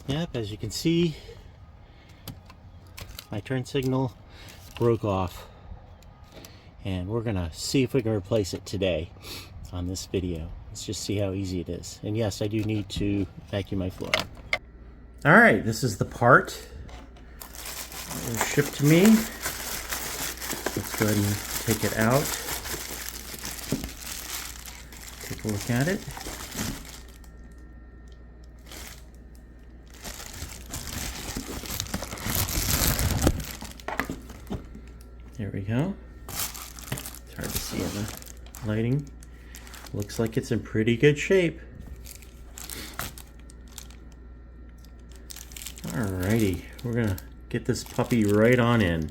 Yep, as you can see, my turn signal broke off, and we're gonna see if we can replace it today on this video. Let's just see how easy it is. And yes, I do need to vacuum my floor. All right, this is the part that was shipped to me. Let's go ahead and take it out. Take a look at it. There we go. It's hard to see in the lighting. Looks like it's in pretty good shape. Alrighty, we're gonna get this puppy right on in.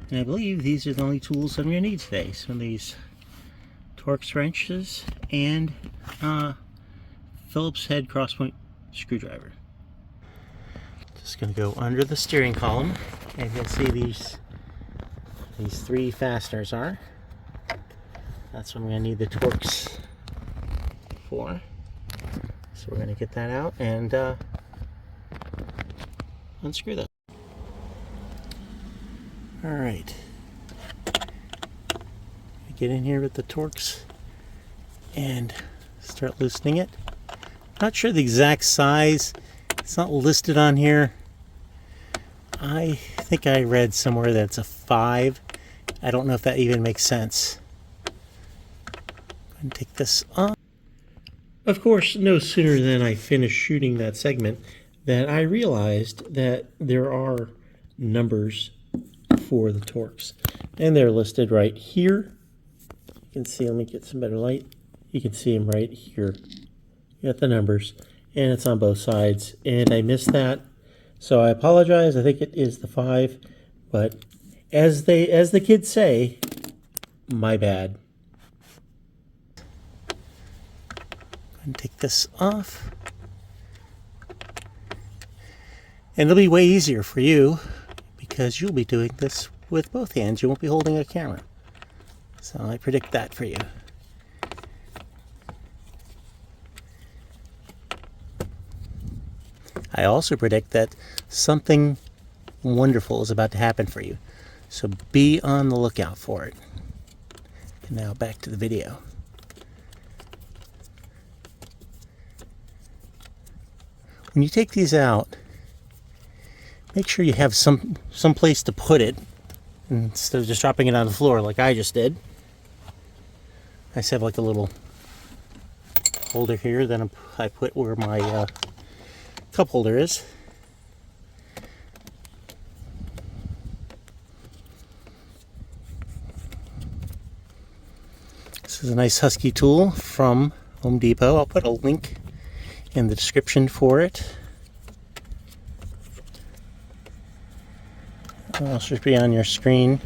And I believe these are the only tools I'm gonna need today. Some of these Torx wrenches and Phillips head crosspoint screwdriver. Just gonna go under the steering column, and you'll see these three fasteners are. That's what I'm gonna need the Torx for. So we're gonna get that out and unscrew that. All right, get in here with the Torx and start loosening it. Not sure the exact size. It's not listed on here. I think I read somewhere that it's a 5. I don't know if that even makes sense. And take this off. Of course, no sooner than I finished shooting that segment that I realized that there are numbers for the Torx, and they're listed right here. You can see, let me get some better light. You can see them right here. You got the numbers, and it's on both sides, and I missed that, so I apologize. I think it is the 5, but as the kids say, my bad. And take this off, and it'll be way easier for you because you'll be doing this with both hands. You won't be holding a camera, so I predict that for you. I also predict that something wonderful is about to happen for you, so be on the lookout for it. And now back to the video. When you take these out, make sure you have some place to put it instead of just dropping it on the floor like I just did. I just have like a little holder here that I put where my cup holder is. This is a nice Husky tool from Home Depot. I'll put a link in the description for it. It'll should be on your screen.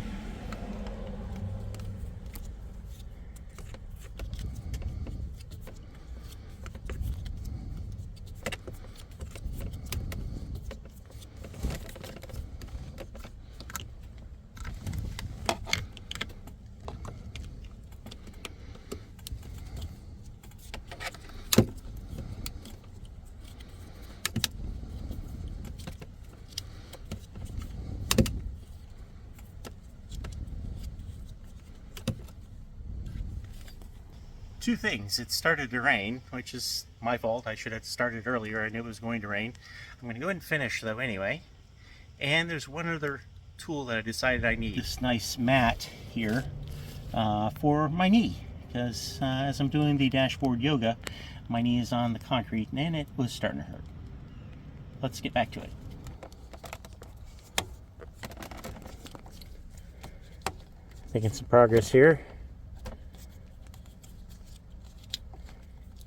Two things. It started to rain, which is my fault. I should have started earlier. I knew it was going to rain. I'm going to go ahead and finish though anyway. And there's one other tool that I decided I need. This nice mat here for my knee, because as I'm doing the dashboard yoga, my knee is on the concrete and it was starting to hurt. Let's get back to it. Making some progress here.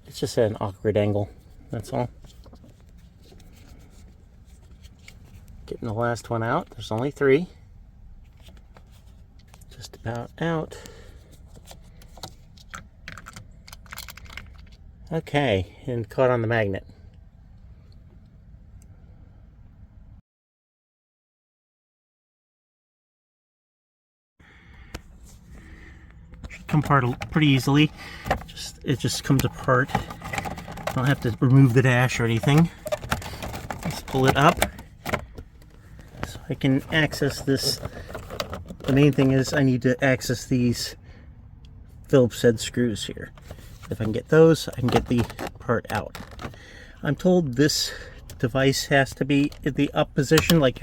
It's just at an awkward angle, that's all. Getting the last one out. There's only 3. Just about out. Okay, and caught on the magnet. Should come apart pretty easily. It just comes apart I don't have to remove the dash or anything. Just pull it up so I can access this. The main thing is I need to access these Phillips head screws here. If I can get those, I can get the part out. I'm told this device has to be in the up position, like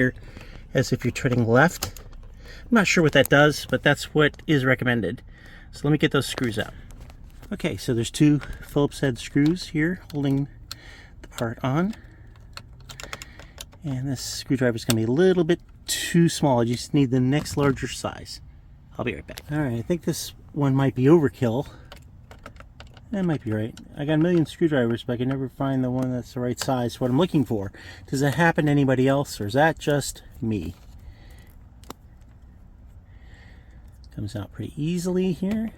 as if you're turning left. I'm not sure what that does, but that's what is recommended. So let me get those screws out. Okay, so there's two Phillips head screws here holding the part on. And this screwdriver is going to be a little bit too small. You just need the next larger size. I'll be right back. All right, I think this one might be overkill. That might be right. I got a million screwdrivers, but I can never find the one that's the right size for what I'm looking for. Does that happen to anybody else, or is that just me? Comes out pretty easily here.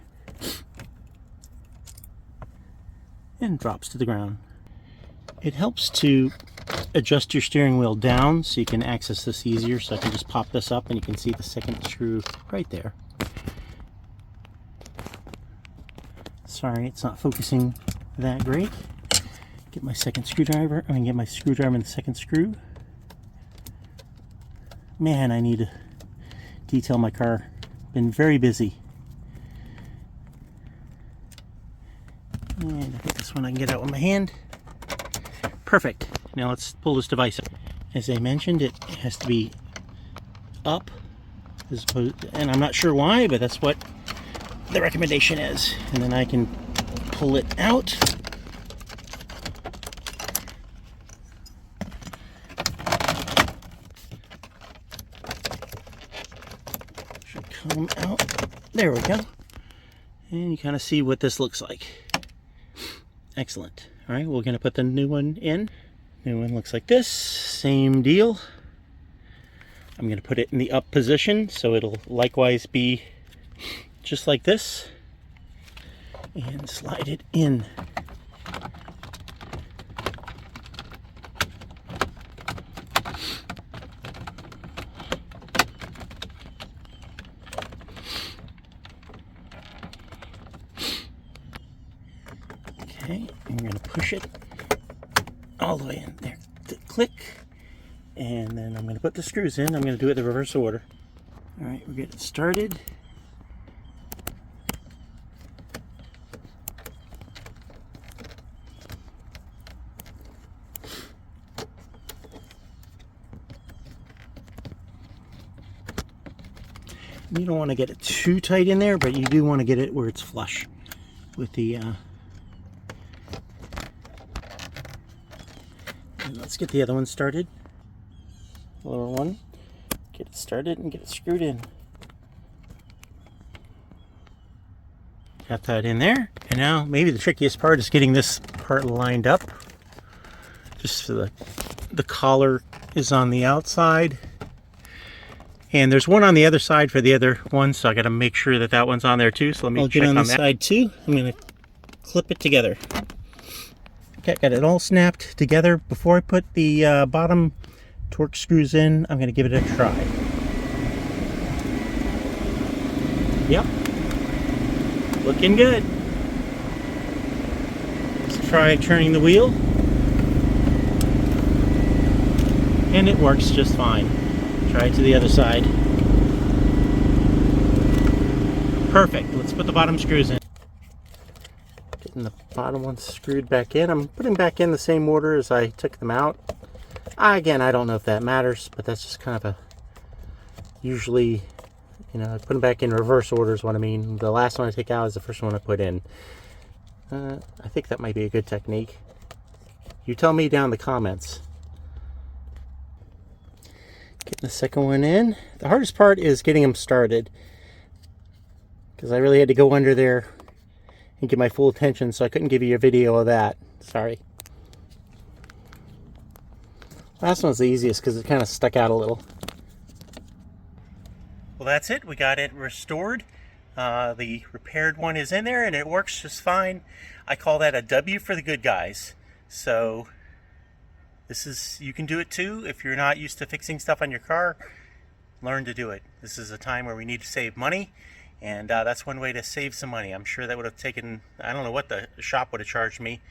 And drops to the ground. It helps to adjust your steering wheel down so you can access this easier. So I can just pop this up and you can see the second screw right there. Sorry, it's not focusing that great. Get my second screwdriver. I mean, get my screwdriver and the second screw. Man, I need to detail my car. Been very busy. And I think this one I can get out with my hand. Perfect. Now let's pull this device up. As I mentioned, it has to be up, as opposed, and I'm not sure why, but that's what the recommendation is. And then I can pull it out. Should come out. There we go. And you kind of see what this looks like. Excellent. All right, we're going to put the new one in. New one looks like this. Same deal. I'm going to put it in the up position, so it'll likewise be just like this. And slide it in. Okay, and we're going to push it all the way in there. Click. And then I'm going to put the screws in. I'm going to do it the reverse order. All right, we're getting started. You don't want to get it too tight in there, but you do want to get it where it's flush with the and let's get the other one started. Lower one. Get it started and get it screwed in. Got that in there. And now maybe the trickiest part is getting this part lined up. Just so the collar is on the outside. And there's one on the other side for the other one, so I got to make sure that that one's on there too. So let me check on that side too. I'm going to clip it together. Okay, got it all snapped together. Before I put the bottom torque screws in, I'm going to give it a try. Yep, looking good. Let's try turning the wheel, and it works just fine. Try it to the other side. Perfect. Let's put the bottom screws in. Getting the bottom ones screwed back in. I'm putting back in the same order as I took them out. Again, I don't know if that matters, but that's just kind of a usually, you know, I put them back in reverse order is what I mean. The last one I take out is the first one I put in. I think that might be a good technique. You tell me down in the comments. Getting the second one in. The hardest part is getting them started, because I really had to go under there and get my full attention, so I couldn't give you a video of that. Sorry. Last one's the easiest because it kind of stuck out a little. Well, that's it. We got it restored. The repaired one is in there and it works just fine. I call that a W for the good guys. So this is, you can do it too. If you're not used to fixing stuff on your car, learn to do it. This is a time where we need to save money, and that's one way to save some money. I'm sure that would have taken, I don't know what the shop would have charged me,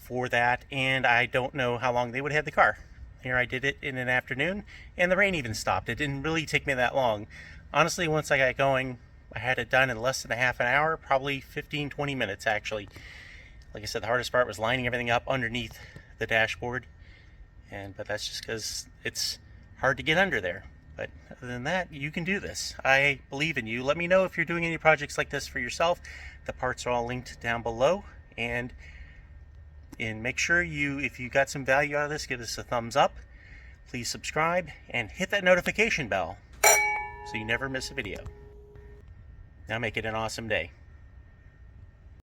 for that, and I don't know how long they would have the car. Here I did it in an afternoon, and the rain even stopped. It didn't really take me that long. Honestly, once I got going, I had it done in less than a half an hour, probably 15-20 minutes actually. Like I said, the hardest part was lining everything up underneath the dashboard, but that's just because it's hard to get under there. But other than that, you can do this. I believe in you. Let me know if you're doing any projects like this for yourself. The parts are all linked down below, and make sure if you got some value out of this, give us a thumbs up. Please subscribe and hit that notification bell so you never miss a video. Now make it an awesome day.